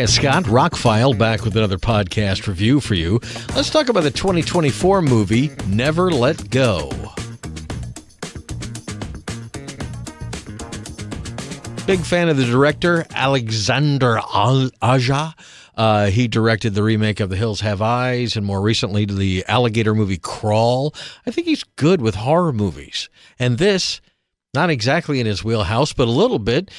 Hi, it's Scott, ROCKFILE, back with another podcast review for you. Let's talk about the 2024 movie, Never Let Go. Big fan of the director, Alexander Aja. He directed the remake of The Hills Have Eyes and more recently the alligator movie Crawl. I think he's good with horror movies. And this, not exactly in his wheelhouse, but a little bit,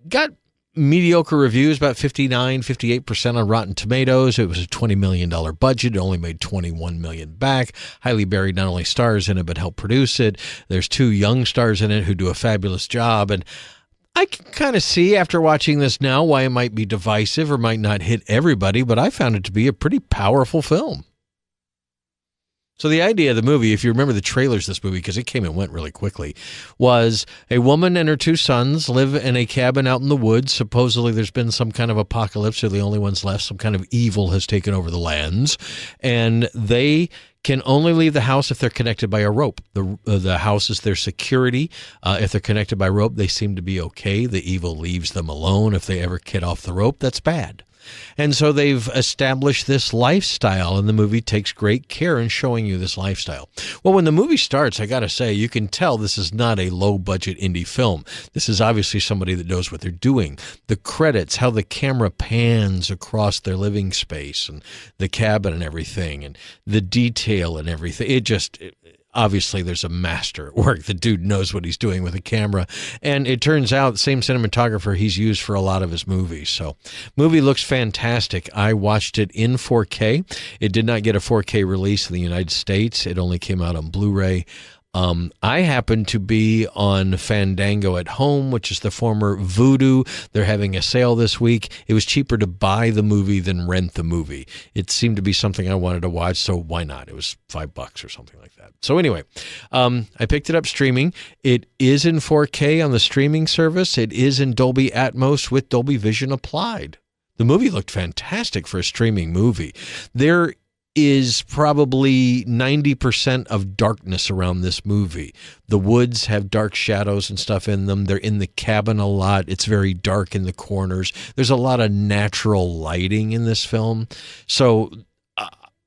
got mediocre reviews, about 58% on Rotten Tomatoes. It was a $20 million budget. It only made $21 million back. Halle Berry not only stars in it, but helped produce it. There's two young stars in it who do a fabulous job. And I can kind of see after watching this now why it might be divisive or might not hit everybody, but I found it to be a pretty powerful film. So the idea of the movie, if you remember the trailers of this movie, because it came and went really quickly, was a woman and her two sons live in a cabin out in the woods. Supposedly there's been some kind of apocalypse. They're the only ones left. Some kind of evil has taken over the lands. And they can only leave the house if they're connected by a rope. The house is their security. If they're connected by rope, they seem to be okay. The evil leaves them alone. If they ever get off the rope, that's bad. And so they've established this lifestyle, and the movie takes great care in showing you this lifestyle. Well, when the movie starts, I got to say, you can tell this is not a low-budget indie film. This is obviously somebody that knows what they're doing. The credits, how the camera pans across their living space and the cabin and everything, and the detail and everything. Obviously, there's a master work. The dude knows what he's doing with a camera. And it turns out the same cinematographer he's used for a lot of his movies. So, movie looks fantastic. I watched it in 4K. It did not get a 4K release in the United States. It only came out on Blu-ray. I happen to be on Fandango at Home, which is the former Vudu. They're having a sale this week. It was cheaper to buy the movie than rent the movie. It seemed to be something I wanted to watch, so why not? It was $5 or something like that. So anyway, I picked it up streaming. It is in 4K on the streaming service. It is in Dolby Atmos with Dolby Vision applied. The movie looked fantastic for a streaming movie. There is probably 90% of darkness around this movie. The woods have dark shadows and stuff in them. They're in the cabin a lot. It's very dark in the corners. There's a lot of natural lighting in this film. So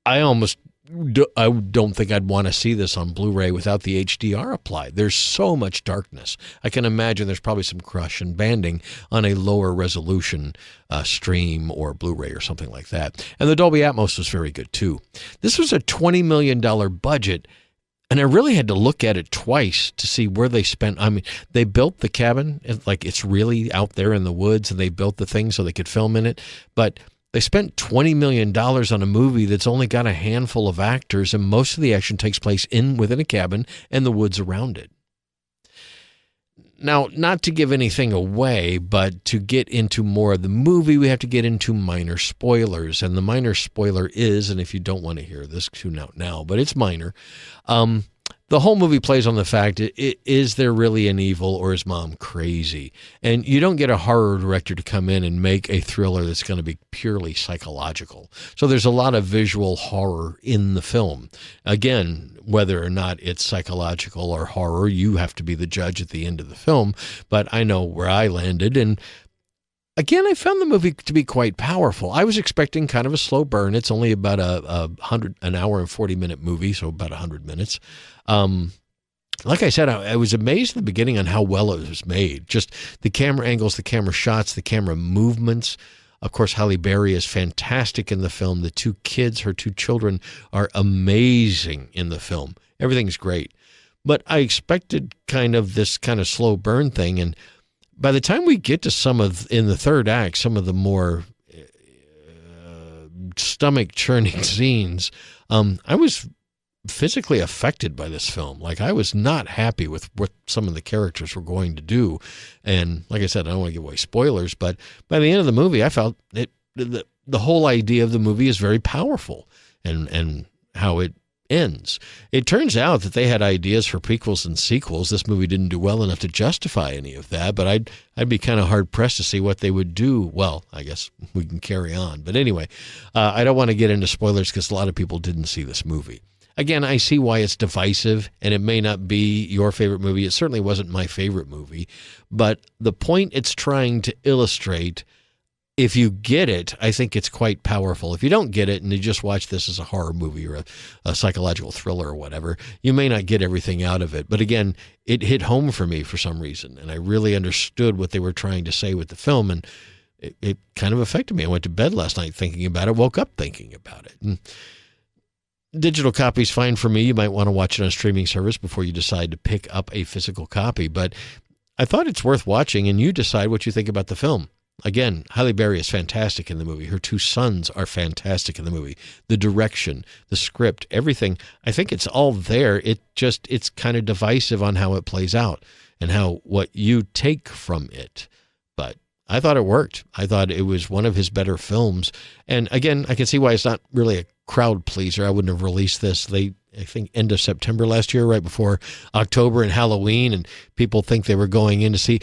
I don't think I'd want to see this on Blu-ray without the HDR applied. There's so much darkness. I can imagine there's probably some crush and banding on a lower resolution stream or Blu-ray or something like that. And the Dolby Atmos was very good too. This was a $20 million budget, and I really had to look at it twice to see where they spent. I mean, they built the cabin, like it's really out there in the woods, and they built the thing so they could film in it, but they spent $20 million on a movie that's only got a handful of actors, and most of the action takes place within a cabin and the woods around it. Now, not to give anything away, but to get into more of the movie, we have to get into minor spoilers. And the minor spoiler is, and if you don't want to hear this, tune out now, but it's minor. The whole movie plays on the fact, is there really an evil or is mom crazy? And you don't get a horror director to come in and make a thriller that's going to be purely psychological. So there's a lot of visual horror in the film. Again, whether or not it's psychological or horror, you have to be the judge at the end of the film. But I know where I landed, and again, I found the movie to be quite powerful. I was expecting kind of a slow burn. It's only about an hour and 40-minute movie, so about 100 minutes. Like I said, I was amazed at the beginning on how well it was made. Just the camera angles, the camera shots, the camera movements. Of course, Halle Berry is fantastic in the film. The two kids, her two children, are amazing in the film. Everything's great. But I expected this kind of slow burn thing, and by the time we get to in the third act, some of the more stomach-churning scenes, I was physically affected by this film. Like, I was not happy with what some of the characters were going to do. And like I said, I don't want to give away spoilers, but by the end of the movie, I felt the whole idea of the movie is very powerful and how it ends. It turns out that they had ideas for prequels and sequels. This movie didn't do well enough to justify any of that, but I'd be kind of hard-pressed to see what they would do. Well, I guess we can carry on. But anyway, I don't want to get into spoilers because a lot of people didn't see this movie. Again, I see why it's divisive, and it may not be your favorite movie. It certainly wasn't my favorite movie. But the point it's trying to illustrate if you get it, I think it's quite powerful. If you don't get it and you just watch this as a horror movie or a psychological thriller or whatever, you may not get everything out of it. But again, it hit home for me for some reason, and I really understood what they were trying to say with the film, and it kind of affected me. I went to bed last night thinking about it, woke up thinking about it. And digital copy's fine for me. You might want to watch it on a streaming service before you decide to pick up a physical copy. But I thought it's worth watching, and you decide what you think about the film. Again, Halle Berry is fantastic in the movie. Her two sons are fantastic in the movie. The direction, the script, everything, I think it's all there. It's kind of divisive on how it plays out and what you take from it. But I thought it worked. I thought it was one of his better films. And again, I can see why it's not really a crowd pleaser. I wouldn't have released this. I think end of September last year, right before October and Halloween, and people think they were going in to see.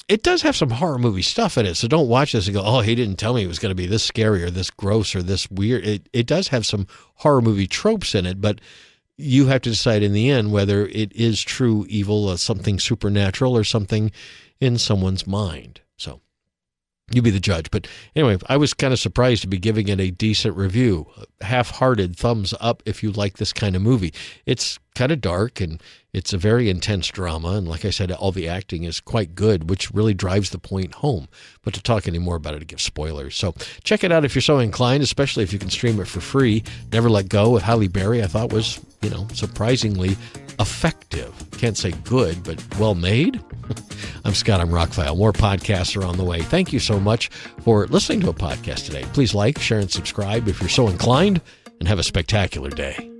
It does have some horror movie stuff in it, so don't watch this and go, oh, he didn't tell me it was going to be this scary or this gross or this weird. It does have some horror movie tropes in it, but you have to decide in the end whether it is true evil or something supernatural or something in someone's mind. So you be the judge. But anyway, I was kind of surprised to be giving it a decent review. Half-hearted thumbs up if you like this kind of movie. It's kind of dark, and it's a very intense drama. And like I said, all the acting is quite good, which really drives the point home. But to talk any more about it, to give spoilers. So check it out if you're so inclined, especially if you can stream it for free. Never Let Go with Halle Berry, I thought was, surprisingly effective. Can't say good, but well made. I'm Scott. I'm ROCKFILE. More podcasts are on the way. Thank you so much for listening to a podcast today. Please like, share, and subscribe if you're so inclined, and have a spectacular day.